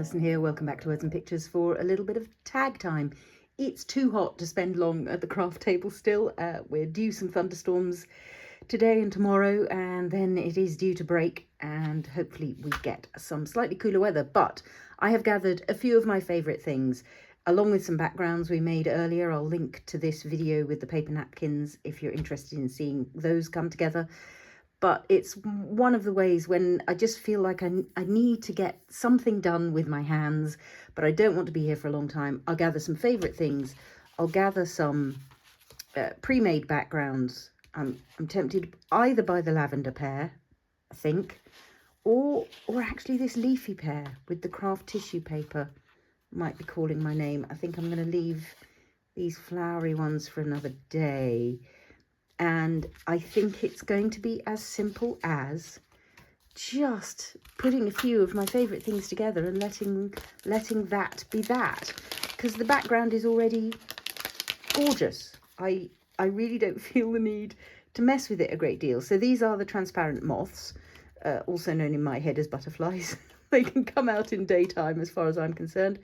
Alison here. Welcome back to Words and Pictures for a little bit of tag time. It's too hot to spend long at the craft table still. We're due some thunderstorms today and tomorrow, and then it is due to break, and hopefully we get some slightly cooler weather. But I have gathered a few of my favourite things along with some backgrounds we made earlier. I'll link to this video with the paper napkins if you're interested in seeing those come together. But it's one of the ways when I just feel like I need to get something done with my hands, but I don't want to be here for a long time. I'll gather some favourite things. I'll gather some pre-made backgrounds. I'm tempted either by the lavender pear, I think, or actually this leafy pear with the craft tissue paper might be calling my name. I think I'm going to leave these flowery ones for another day. And I think it's going to be as simple as just putting a few of my favourite things together and letting that be that. Because the background is already gorgeous. I really don't feel the need to mess with it a great deal. So these are the transparent moths, also known in my head as butterflies. They can come out in daytime as far as I'm concerned.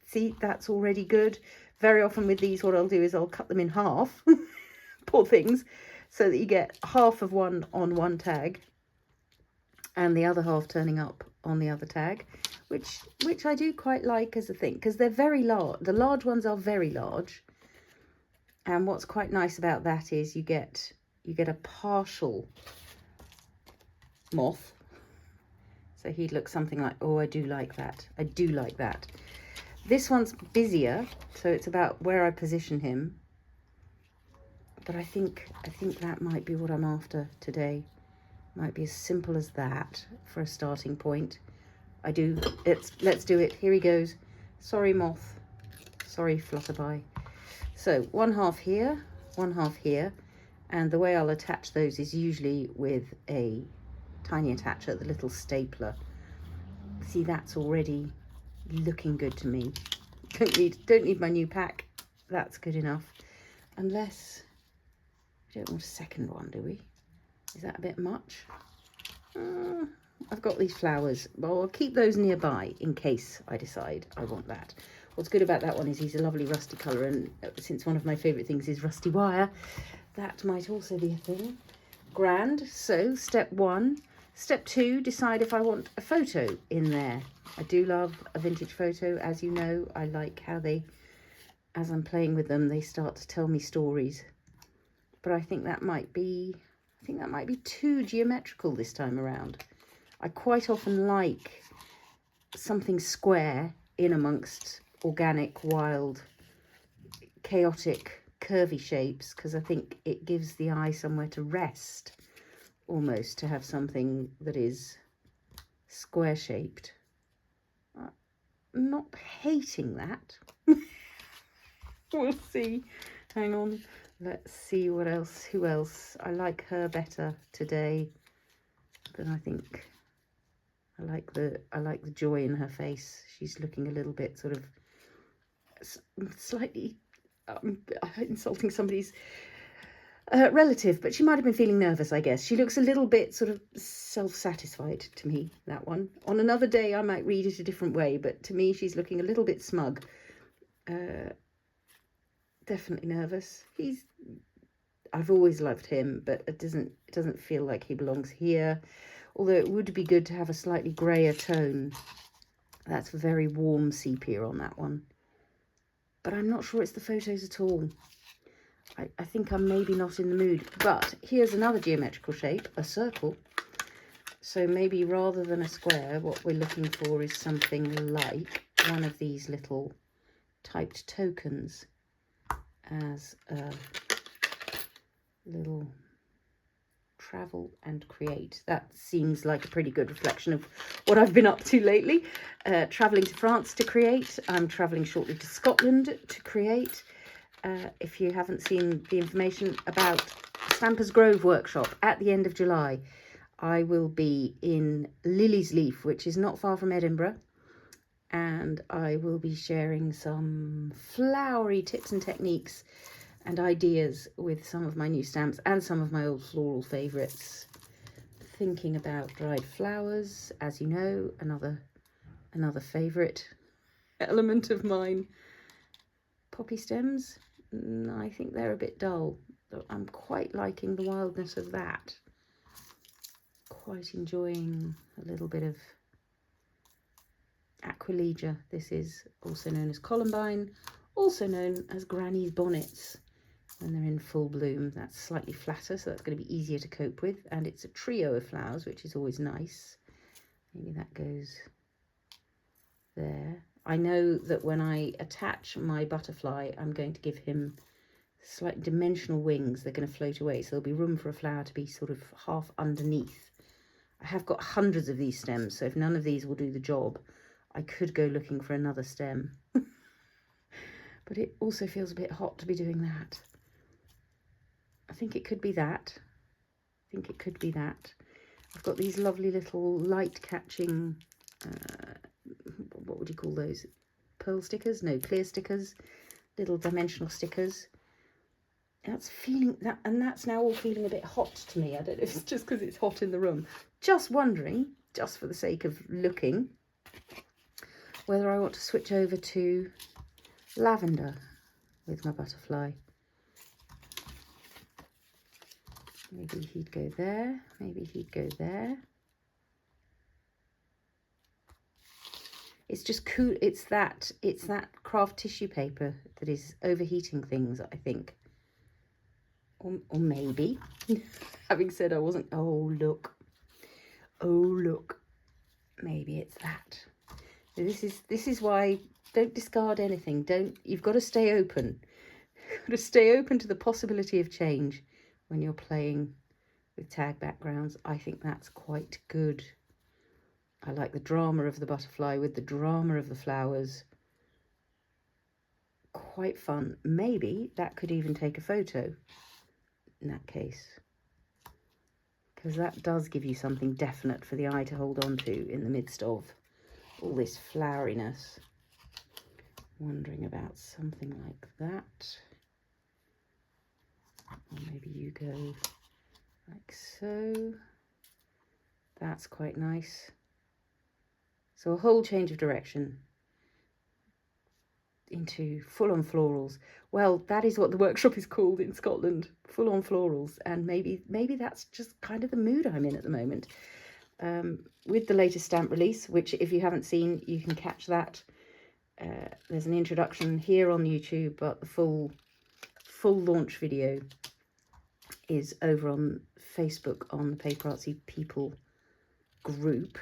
See, that's already good. Very often with these, what I'll do is I'll cut them in half. Poor things, so that you get half of one on one tag and the other half turning up on the other tag, which I do quite like as a thing, because they're very large. The large ones are very large, and what's quite nice about that is you get a partial moth. So he'd look something like, oh, I do like that. I do like that. This one's busier, so it's about where I position him. But I think that might be what I'm after today. Might be as simple as that for a starting point. Let's do it. Here he goes. Sorry, moth. Sorry, flutterby. So one half here, one half here. And the way I'll attach those is usually with a tiny attacher, the little stapler. See, that's already looking good to me. Don't need my new pack. That's good enough. Unless... we don't want a second one, do we? Is that a bit much? I've got these flowers. Well, I'll keep those nearby in case I decide I want that. What's good about that one is he's a lovely rusty colour, and since one of my favourite things is rusty wire, that might also be a thing. Grand. So step one. Step two, decide if I want a photo in there. I do love a vintage photo, as you know. I like how they, as I'm playing with them, they start to tell me stories. But I think that might be too geometrical this time around. I quite often like something square in amongst organic, wild, chaotic, curvy shapes, because I think it gives the eye somewhere to rest, almost, to have something that is square shaped. I'm not hating that. We'll see. Hang on. Let's see what else, who else. I like her better today than I think. I like the joy in her face. She's looking a little bit sort of slightly insulting somebody's relative, but she might have been feeling nervous, I guess. She looks a little bit sort of self-satisfied to me, that one. On another day, I might read it a different way, but to me, she's looking a little bit smug. Definitely nervous. I've always loved him, but it doesn't feel like he belongs here. Although it would be good to have a slightly grayer tone. That's very warm sepia on that one. But I'm not sure it's the photos at all. I think I'm maybe not in the mood. But here's another geometrical shape, a circle. So maybe rather than a square, what we're looking for is something like one of these little typed tokens as a little travel and create. That seems like a pretty good reflection of what I've been up to lately. Travelling to France to create. I'm travelling shortly to Scotland to create. If you haven't seen the information about Stamper's Grove workshop at the end of July, I will be in Lily's Leaf, which is not far from Edinburgh. And I will be sharing some flowery tips and techniques and ideas with some of my new stamps and some of my old floral favourites. Thinking about dried flowers, as you know, another another favourite element of mine. Poppy stems, I think they're a bit dull. I'm quite liking the wildness of that. Quite enjoying a little bit of Aquilegia. This is also known as columbine, also known as granny's bonnets when they're in full bloom. That's slightly flatter, so that's going to be easier to cope with, and it's a trio of flowers, which is always nice. Maybe that goes there. I know that when I attach my butterfly, I'm going to give him slight dimensional wings. They're going to float away, so there'll be room for a flower to be sort of half underneath. I have got hundreds of these stems, so if none of these will do the job, I could go looking for another stem. But it also feels a bit hot to be doing that. I think it could be that. I've got these lovely little light catching, what would you call those? Pearl stickers? No, clear stickers. Little dimensional stickers. That's feeling that, and that's now all feeling a bit hot to me. I don't know if it's just because it's hot in the room. Just wondering, just for the sake of looking, whether I want to switch over to lavender with my butterfly. Maybe he'd go there, maybe he'd go there. It's just cool. It's that craft tissue paper that is overheating things, I think. Or maybe, having said I wasn't, oh look, maybe it's that. This is why, don't discard anything. You've got to stay open. You've got to stay open to the possibility of change when you're playing with tag backgrounds. I think that's quite good. I like the drama of the butterfly with the drama of the flowers. Quite fun. Maybe that could even take a photo in that case, because that does give you something definite for the eye to hold on to in the midst of all this floweriness. Wondering about something like that. Or maybe you go like so. That's quite nice. So a whole change of direction into full-on florals. Well, that is what the workshop is called in Scotland, full-on florals, and maybe that's just kind of the mood I'm in at the moment. With the latest stamp release, which if you haven't seen, you can catch that. There's an introduction here on YouTube, but the full launch video is over on Facebook on the PaperArtsy people group,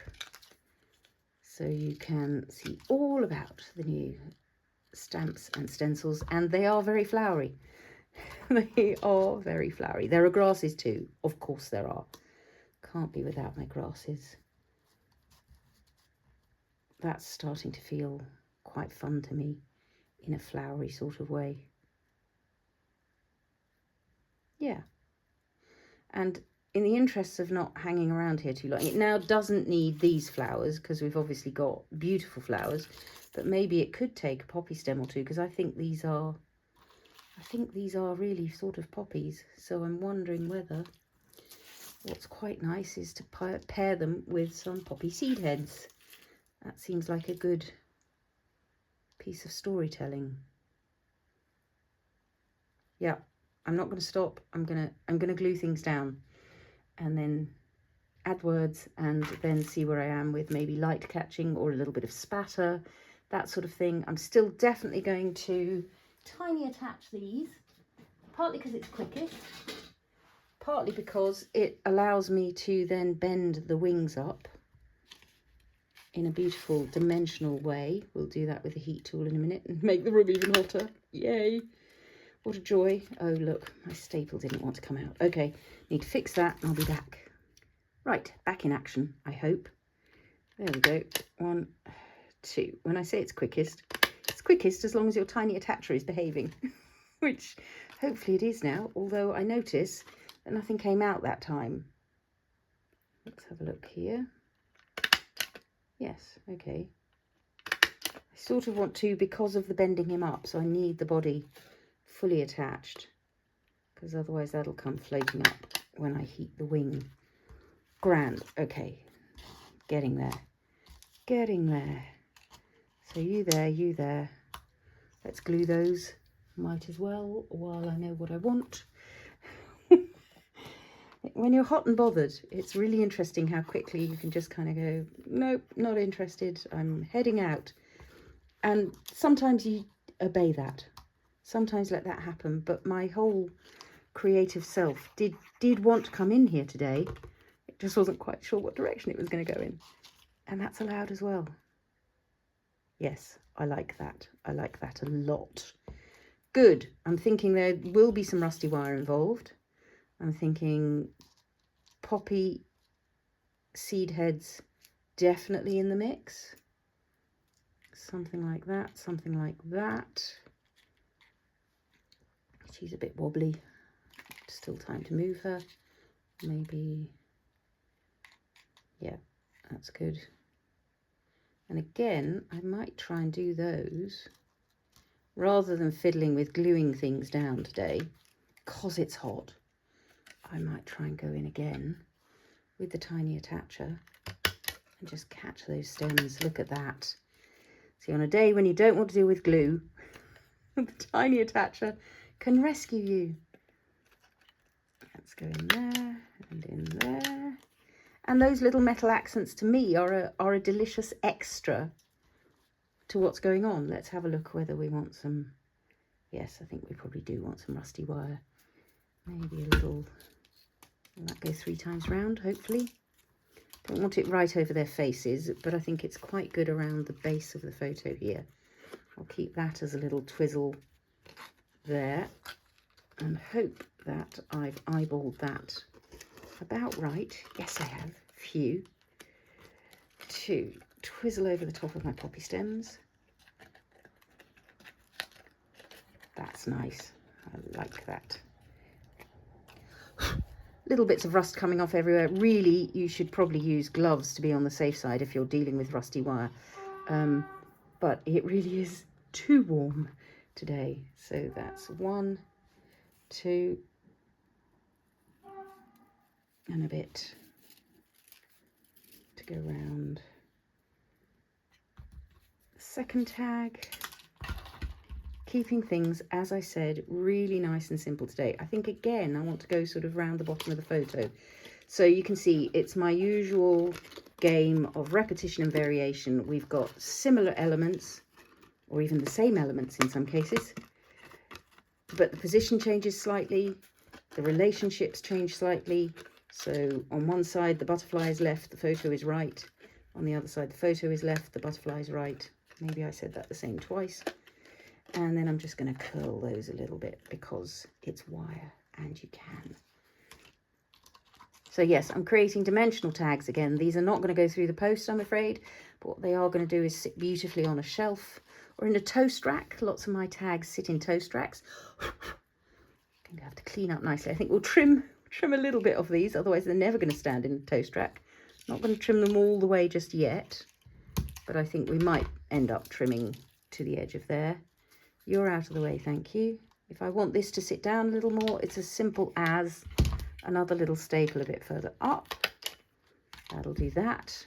so you can see all about the new stamps and stencils, and they are very flowery. They are very flowery. There are grasses too, of course there are. Can't be without my grasses. That's starting to feel quite fun to me in a flowery sort of way. Yeah. And in the interests of not hanging around here too long, it now doesn't need these flowers because we've obviously got beautiful flowers, but maybe it could take a poppy stem or two, because I think these are really sort of poppies. So I'm wondering whether what's quite nice is to pair them with some poppy seed heads. That seems like a good piece of storytelling. Yeah, I'm not going to stop. I'm gonna glue things down and then add words, and then see where I am with maybe light catching or a little bit of spatter, that sort of thing. I'm still definitely going to tiny attach these, partly because it's quickest, partly because it allows me to then bend the wings up in a beautiful dimensional way. We'll do that with the heat tool in a minute and make the room even hotter. Yay! What a joy. Oh, look, my staple didn't want to come out. Okay, need to fix that and I'll be back. Right, back in action, I hope. There we go. 1, 2. When I say it's quickest as long as your tiny attacher is behaving, which hopefully it is now, although I notice that nothing came out that time. Let's have a look here. Yes, okay. I sort of want to, because of the bending him up, so I need the body fully attached, because otherwise that'll come floating up when I heat the wing. Grand. Okay, getting there. So you there, you there. Let's glue those. Might as well while I know what I want. When you're hot and bothered, it's really interesting how quickly you can just kind of go, nope, not interested, I'm heading out. And sometimes you obey that. Sometimes let that happen. But my whole creative self did want to come in here today. It just wasn't quite sure what direction it was going to go in. And that's allowed as well. Yes, I like that. I like that a lot. Good. I'm thinking there will be some rusty wire involved. I'm thinking poppy seed heads definitely in the mix. Something like that, something like that. She's a bit wobbly. Still time to move her. Maybe, yeah, that's good. And again, I might try and do those rather than fiddling with gluing things down today, because it's hot. I might try and go in again with the tiny attacher and just catch those stems. Look at that. See, on a day when you don't want to deal with glue, the tiny attacher can rescue you. Let's go in there and in there. And those little metal accents to me are a delicious extra to what's going on. Let's have a look whether we want some. Yes, I think we probably do want some rusty wire. Maybe a little. Will that go 3 times round, hopefully? Don't want it right over their faces, but I think it's quite good around the base of the photo here. I'll keep that as a little twizzle there and hope that I've eyeballed that about right. Yes, I have. Phew. To twizzle over the top of my poppy stems. That's nice. I like that. Little bits of rust coming off everywhere. Really, you should probably use gloves to be on the safe side if you're dealing with rusty wire. But it really is too warm today. So that's 1, 2, and a bit to go round. Second tag. Keeping things, as I said, really nice and simple today. I think, again, I want to go sort of round the bottom of the photo. So you can see it's my usual game of repetition and variation. We've got similar elements, or even the same elements in some cases, but the position changes slightly, the relationships change slightly. So on one side, the butterfly is left, the photo is right. On the other side, the photo is left, the butterfly is right. Maybe I said that the same twice. And then I'm just going to curl those a little bit because it's wire and you can. So yes, I'm creating dimensional tags again. These are not going to go through the post, I'm afraid. But what they are going to do is sit beautifully on a shelf or in a toast rack. Lots of my tags sit in toast racks. I'm going to have to clean up nicely. I think we'll trim a little bit of these. Otherwise, they're never going to stand in a toast rack. Not going to trim them all the way just yet. But I think we might end up trimming to the edge of there. You're out of the way, thank you. If I want this to sit down a little more, it's as simple as another little staple a bit further up. That'll do that.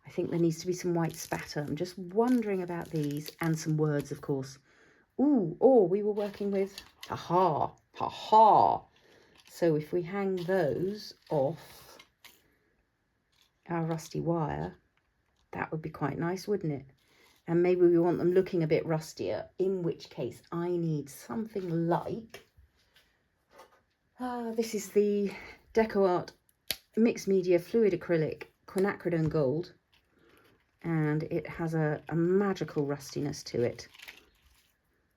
I think there needs to be some white spatter. I'm just wondering about these, and some words, of course. Ooh, or we were working with ha-ha, ha-ha. So if we hang those off our rusty wire, that would be quite nice, wouldn't it? And maybe we want them looking a bit rustier, in which case I need something like, this is the DecoArt Mixed Media Fluid Acrylic Quinacridone Gold, and it has a magical rustiness to it.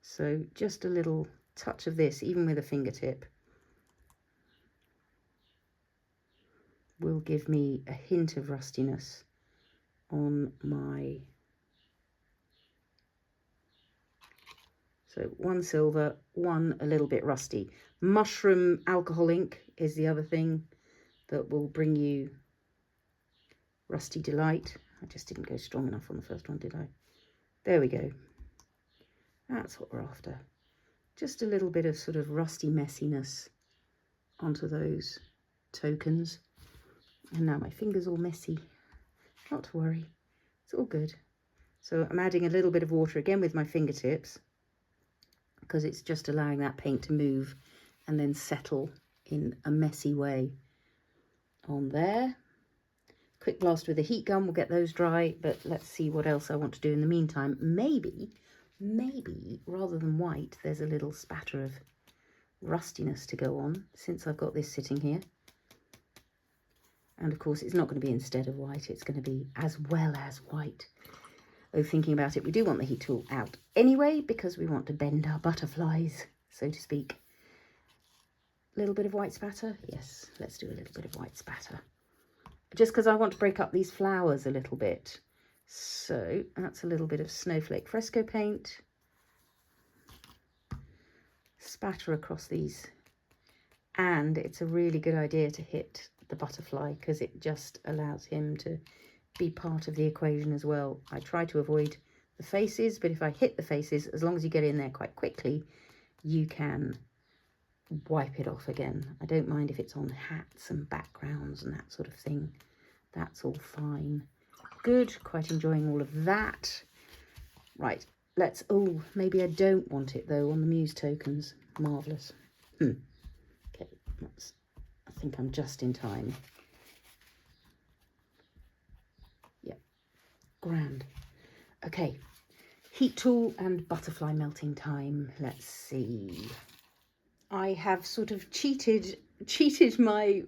So just a little touch of this, even with a fingertip, will give me a hint of rustiness on my. So 1 silver, 1 a little bit rusty. Mushroom alcohol ink is the other thing that will bring you rusty delight. I just didn't go strong enough on the first one, did I? There we go. That's what we're after. Just a little bit of sort of rusty messiness onto those tokens. And now my finger's all messy. Not to worry, it's all good. So I'm adding a little bit of water again with my fingertips, because it's just allowing that paint to move and then settle in a messy way on there. Quick blast with a heat gun will get those dry, but let's see what else I want to do in the meantime. Maybe rather than white, there's a little spatter of rustiness to go on, since I've got this sitting here. And of course it's not going to be instead of white, it's going to be as well as white. Though thinking about it, we do want the heat tool out anyway, because we want to bend our butterflies, so to speak. A little bit of white spatter? Yes, let's do a little bit of white spatter. Just because I want to break up these flowers a little bit. So that's a little bit of Snowflake Fresco paint. Spatter across these. And it's a really good idea to hit the butterfly, because it just allows him to be part of the equation as well. I try to avoid the faces, but if I hit the faces, as long as you get in there quite quickly, you can wipe it off again. I don't mind if it's on hats and backgrounds and that sort of thing. That's all fine. Good, quite enjoying all of that. Right, let's, oh, maybe I don't want it though on the Muse tokens. Marvellous. Okay, I think I'm just in time. Grand. Okay, heat tool and butterfly melting time. Let's see. I have sort of cheated my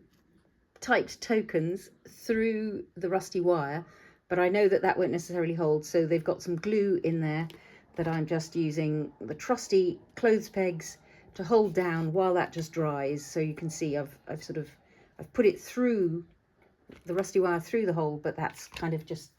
typed tokens through the rusty wire, but I know that that won't necessarily hold, so they've got some glue in there that I'm just using the trusty clothes pegs to hold down while that just dries. So you can see I've put it through the rusty wire through the hole, but that's kind of just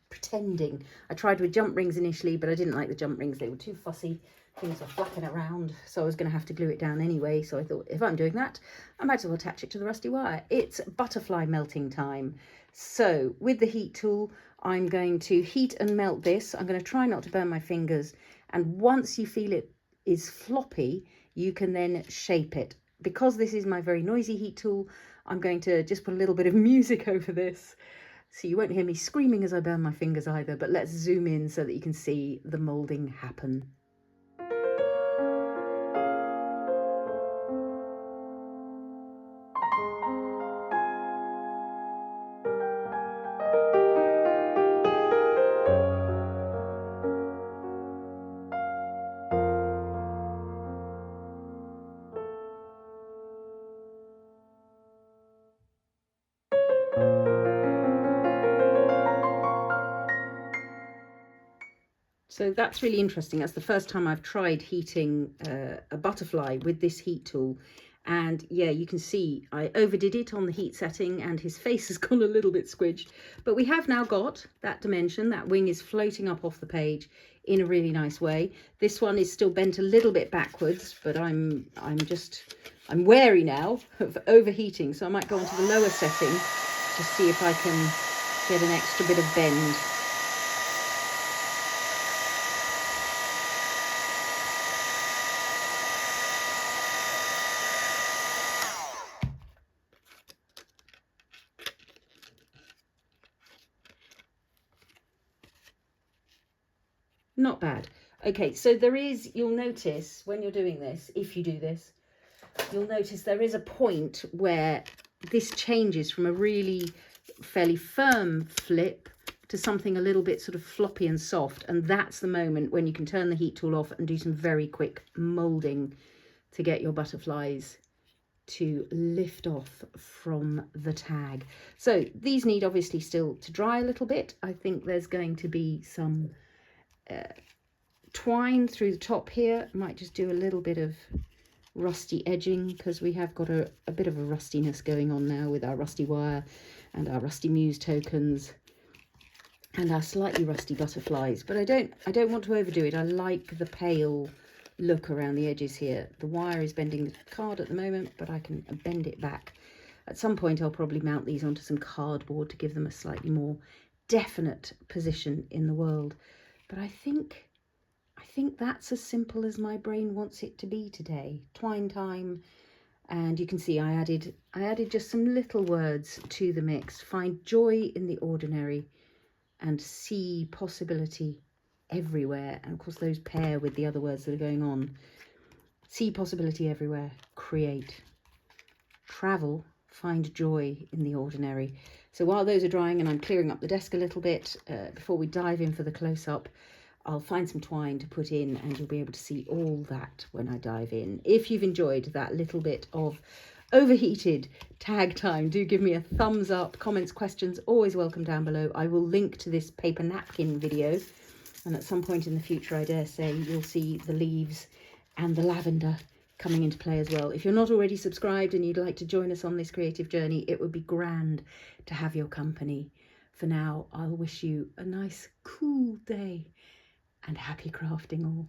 pretending. I tried with jump rings initially, but I didn't like the jump rings. They were too fussy. Things were flapping around, so I was going to have to glue it down anyway. So I thought, if I'm doing that, I might as well attach it to the rusty wire. It's butterfly melting time. So with the heat tool, I'm going to heat and melt this. I'm going to try not to burn my fingers. And once you feel it is floppy, you can then shape it. Because this is my very noisy heat tool, I'm going to just put a little bit of music over this. So you won't hear me screaming as I burn my fingers either, but let's zoom in so that you can see the moulding happen. So that's really interesting. That's the first time I've tried heating a butterfly with this heat tool. And yeah, you can see I overdid it on the heat setting and his face has gone a little bit squidged. But we have now got that dimension. That wing is floating up off the page in a really nice way. This one is still bent a little bit backwards, but I'm wary now of overheating. So I might go onto the lower setting to see if I can get an extra bit of bend. Not bad. Okay, so there is, you'll notice when you're doing this, if you do this, you'll notice there is a point where this changes from a really fairly firm flip to something a little bit sort of floppy and soft. And that's the moment when you can turn the heat tool off and do some very quick moulding to get your butterflies to lift off from the tag. So these need obviously still to dry a little bit. I think there's going to be some twine through the top here. Might just do a little bit of rusty edging because we have got a bit of a rustiness going on now with our rusty wire and our rusty Muse tokens and our slightly rusty butterflies. But I don't want to overdo it. I like the pale look around the edges here. The wire is bending the card at the moment, but I can bend it back. At some point I'll probably mount these onto some cardboard to give them a slightly more definite position in the world. But I think that's as simple as my brain wants it to be today. Twine time, and you can see I added just some little words to the mix. Find joy in the ordinary and see possibility everywhere. And of course those pair with the other words that are going on. See possibility everywhere. Create. Travel. Find joy in the ordinary. So while those are drying and I'm clearing up the desk a little bit, before we dive in for the close-up, I'll find some twine to put in and you'll be able to see all that when I dive in. If you've enjoyed that little bit of overheated tag time, do give me a thumbs up. Comments, questions, always welcome down below. I will link to this paper napkin video, and at some point in the future, I dare say, you'll see the leaves and the lavender coming into play as well. If you're not already subscribed and you'd like to join us on this creative journey, it would be grand to have your company. For now, I'll wish you a nice, cool day and happy crafting all.